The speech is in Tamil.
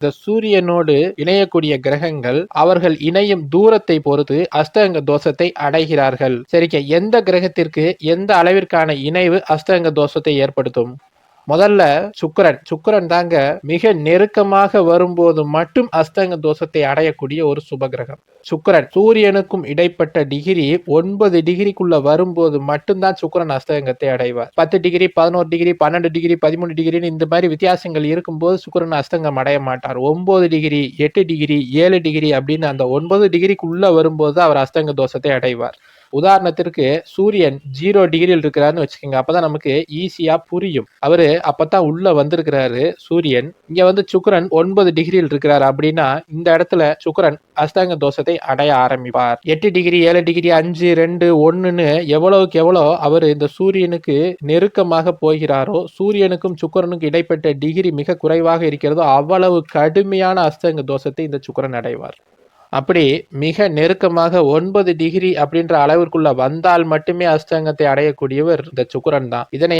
இந்த சூரியனோடு இணையக்கூடிய கிரகங்கள் அவர்கள் இணையும் தூரத்தை பொறுத்து அஸ்தங்க தோஷத்தை அடைகிறார்கள். சரிங்க, எந்த கிரகத்திற்கு எந்த அளவிற்கான இணைவு அஸ்தங்க தோஷத்தை ஏற்படுத்தும்? முதல்ல சுக்கிரன் தாங்க மிக நெருக்கமாக வரும்போது மட்டும் அஸ்தங்க தோஷத்தை அடையக்கூடிய ஒரு சுபகிரகம். சுக்கிரன் சூரியனுக்கும் இடைப்பட்ட டிகிரி 9 டிகிரிக்குள்ள வரும்போது மட்டும்தான் சுக்கிரன் அஸ்தங்கத்தை அடைவார். 10 டிகிரி, 11 டிகிரி, 12 டிகிரி, 13 டிகிரின்னு இந்த மாதிரி வித்தியாசங்கள் இருக்கும்போது சுக்கிரன் அஸ்தங்கம் அடைய மாட்டார். 9 டிகிரி, 8 டிகிரி, 7 டிகிரி அப்படின்னு அந்த 9 டிகிரிக்குள்ள வரும்போது அவர் அஸ்தங்க தோஷத்தை அடைவார். உதாரணத்திற்கு சூரியன் 0 டிகிரியில் இருக்கிறாருன்னு வச்சுக்கோங்க. அப்பதான் நமக்கு ஈஸியா புரியும். அவரு அப்பதான் உள்ள வந்திருக்கிறாரு சூரியன். இங்க வந்து சுக்கிரன் 9 டிகிரியில் இருக்கிறார் அப்படின்னா இந்த இடத்துல சுக்கிரன் அஸ்தங்க தோஷத்தை அடைய ஆரம்பிப்பார். 8 டிகிரி, 7 டிகிரி, 5, 2, 1ன்னு எவ்வளவுக்கு எவ்வளோ அவர் இந்த சூரியனுக்கு நெருக்கமாக போகிறாரோ, சூரியனுக்கும் சுக்கிரனுக்கும் இடைப்பட்ட டிகிரி மிக குறைவாக இருக்கிறதோ அவ்வளவு கடுமையான அஸ்தங்க தோஷத்தை இந்த சுக்கிரன் அடைவார். அப்படி மிக நெருக்கமாக 9 டிகிரி அப்படின்ற அளவிற்குள்ள வந்தால் மட்டுமே அஸ்தங்கத்தை அடையக்கூடியவர் இந்த சுக்கிரன் தான். இதனை